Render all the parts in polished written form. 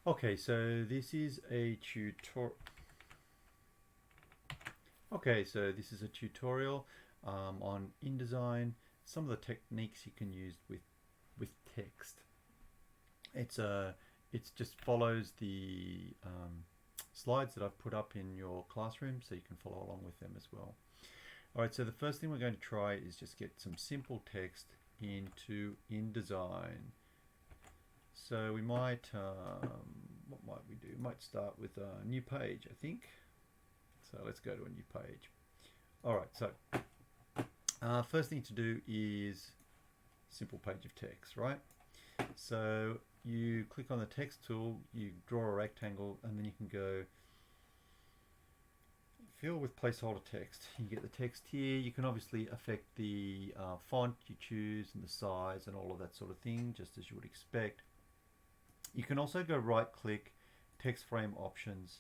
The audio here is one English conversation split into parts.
Okay, so this is a tutorial. Okay, so this is a tutorial on InDesign. Some of the techniques you can use with text. It just follows the slides that I've put up in your classroom, so you can follow along with them as well. All right, so the first thing we're going to try is just get some simple text into InDesign. So we might, what might we do? We might start with a new page, I think. So let's go to a new page. All right, so first thing to do is simple page of text, right? So you click on the text tool, you draw a rectangle, and then you can go fill with placeholder text. You get the text here. You can obviously affect the font you choose and the size and all of that sort of thing, just as you would expect. You can also go right click, text frame options,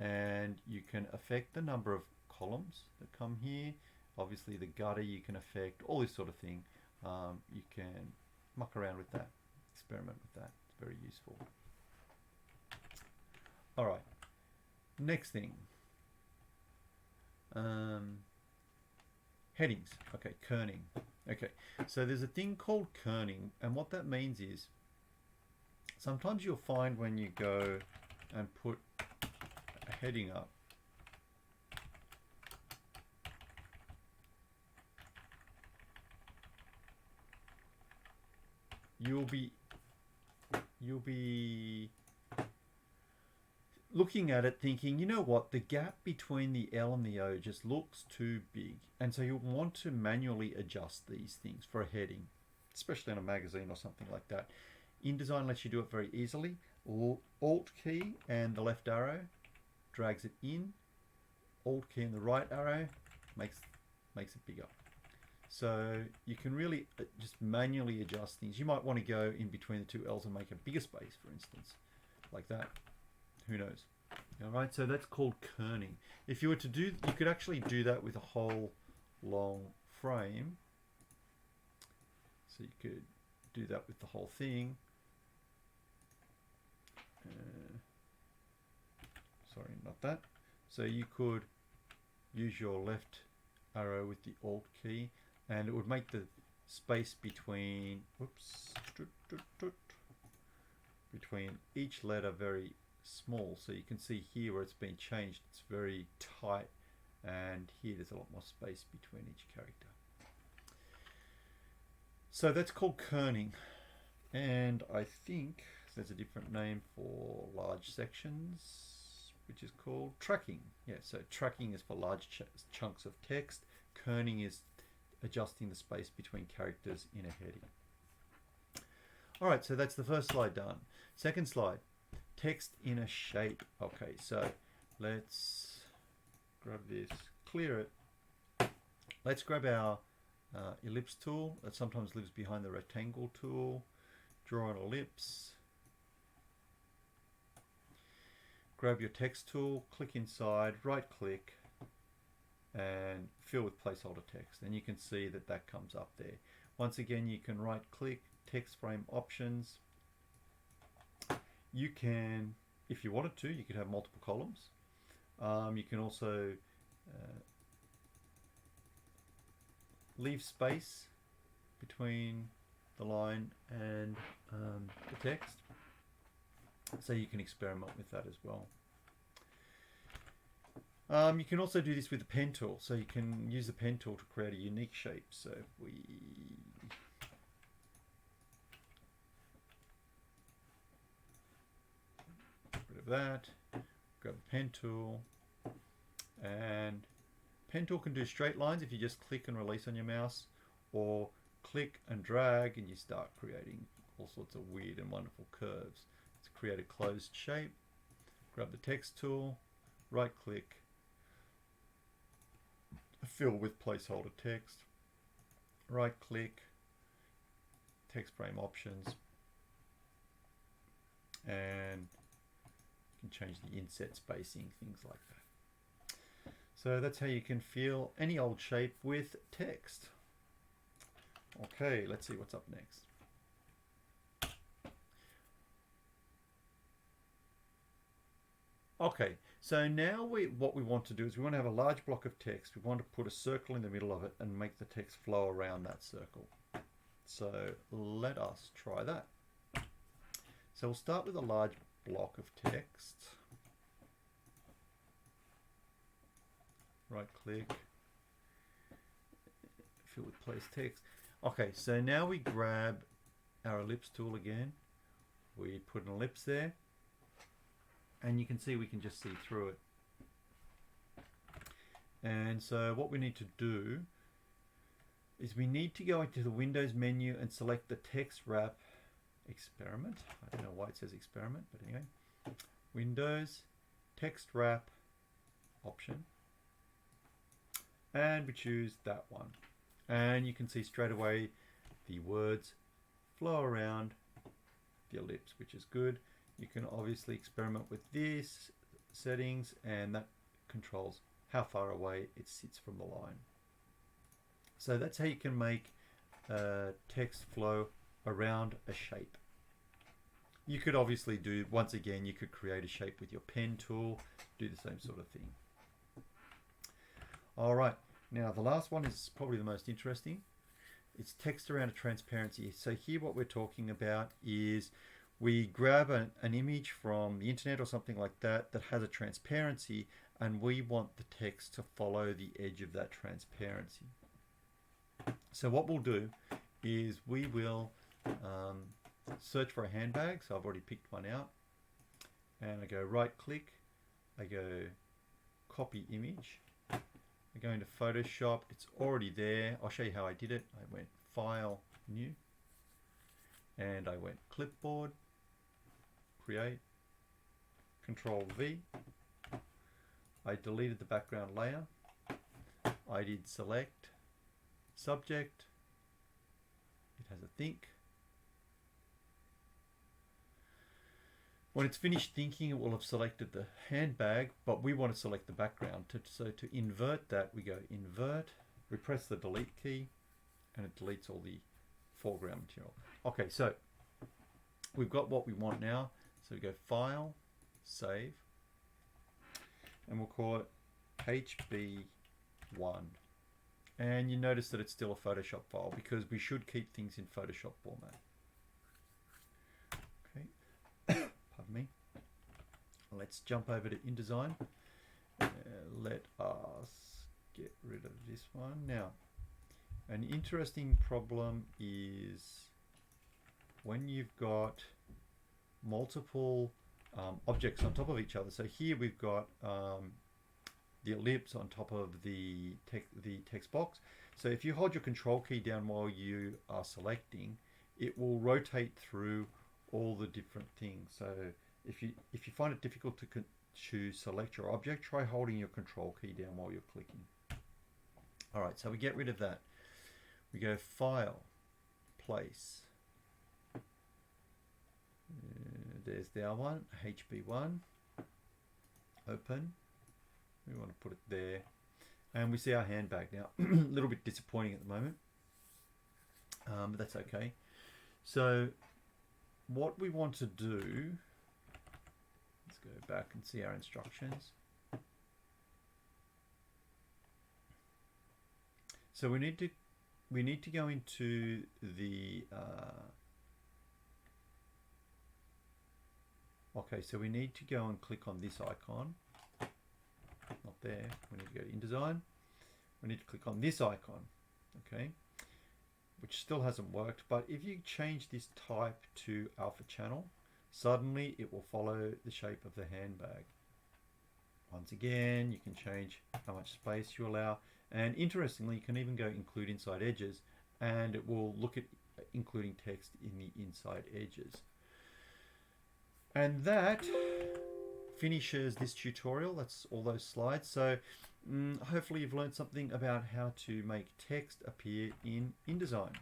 and you can affect the number of columns that come here. Obviously the gutter you can affect, all this sort of thing. You can muck around with that, experiment with that. It's very useful. All right, next thing. Headings. Okay, kerning. Okay, so there's a thing called kerning, and what that means is sometimes you'll find when you go and put a heading up, you'll be looking at it thinking, you know what, the gap between the L and the O just looks too big, and so you'll want to manually adjust these things for a heading, especially in a magazine or something like that. InDesign lets you do it very easily. Alt key and the left arrow drags it in. Alt key and the right arrow makes it bigger. So you can really just manually adjust things. You might want to go in between the two L's and make a bigger space, for instance, like that. Who knows? All right, so that's called kerning. If you were to do, you could actually do that with a whole long frame. So you could do that with the whole thing. Sorry, not that. So you could use your left arrow with the Alt key, and it would make the space between, between each letter very small. So you can see here where it's been changed, it's very tight, and here there's a lot more space between each character. So that's called kerning, and I think there's a different name for large sections, which is called tracking. Yeah, so tracking is for large chunks of text. Kerning is adjusting the space between characters in a heading. All right, so that's the first slide done. Second slide, text in a shape. Okay, so let's grab this, clear it. Let's grab our ellipse tool that sometimes lives behind the rectangle tool. Draw an ellipse. Grab your text tool, click inside, right click, and fill with placeholder text. And you can see that that comes up there. Once again, you can right click, text frame options. You can, if you wanted to, you could have multiple columns. You can also leave space between the line and the text. So you can experiment with that as well. You can also do this with the pen tool. So you can use the pen tool to create a unique shape. So if we get rid of that, grab the pen tool, and pen tool can do straight lines if you just click and release on your mouse, or click and drag and you start creating all sorts of weird and wonderful curves. To create a closed shape, grab the text tool, right click, fill with placeholder text, right click, text frame options, and you can change the inset spacing, things like that. So that's how you can fill any old shape with text. Okay, let's see what's up next. Okay, Okay, so now what we want to do is we want to have a large block of text. We want to put a circle in the middle of it and make the text flow around that circle. So let us try that. So we'll start with a large block of text. Right click, fill with place text. Okay, so now we grab our ellipse tool again. We put an ellipse there, and you can see we can just see through it. And so what we need to do is we need to go into the Windows menu and select the text wrap experiment. I don't know why it says experiment, but anyway. Windows, text wrap option. And we choose that one. And you can see straight away the words flow around the ellipse, which is good. You can obviously experiment with this settings, and that controls how far away it sits from the line. So that's how you can make text flow around a shape. You could obviously do, once again, you could create a shape with your pen tool, do the same sort of thing. All right, now the last one is probably the most interesting. It's text around a transparency. So here what we're talking about is we grab an image from the internet or something like that that has a transparency, and we want the text to follow the edge of that transparency. So what we'll do is we will search for a handbag. So I've already picked one out, and I go right click, I go copy image, I go into Photoshop, it's already there. I'll show you how I did it. I went File, New, and I went Clipboard, Create, Control V. I deleted the background layer. I did Select, Subject, it has a think. When it's finished thinking, it will have selected the handbag, but we want to select the background. So to invert that, we go Invert, we press the Delete key, and it deletes all the foreground material. Okay, so we've got what we want now. So we go File, Save, and we'll call it HB1. And you notice that it's still a Photoshop file because we should keep things in Photoshop format. Okay. Pardon me. Let's jump over to InDesign. Let us get rid of this one. Now, an interesting problem is when you've got multiple objects on top of each other. So here we've got the ellipse on top of the text box. So if you hold your control key down while you are selecting, it will rotate through all the different things. So if you find it difficult to select your object, try holding your control key down while you're clicking. All right, so we get rid of that. We go File, Place. There's the R one, HB1. Open. We want to put it there. And we see our handbag now. A little bit disappointing at the moment, but that's okay. So what we want to do, let's go back and see our instructions. So we need to go into the okay, so we need to go and click on this icon. Not there. We need to go to InDesign. We need to click on this icon, okay, which still hasn't worked. But if you change this type to alpha channel, suddenly it will follow the shape of the handbag. Once again, you can change how much space you allow, and interestingly, you can even go include inside edges, and it will look at including text in the inside edges. And that finishes this tutorial. That's all those slides. So hopefully you've learned something about how to make text appear in InDesign.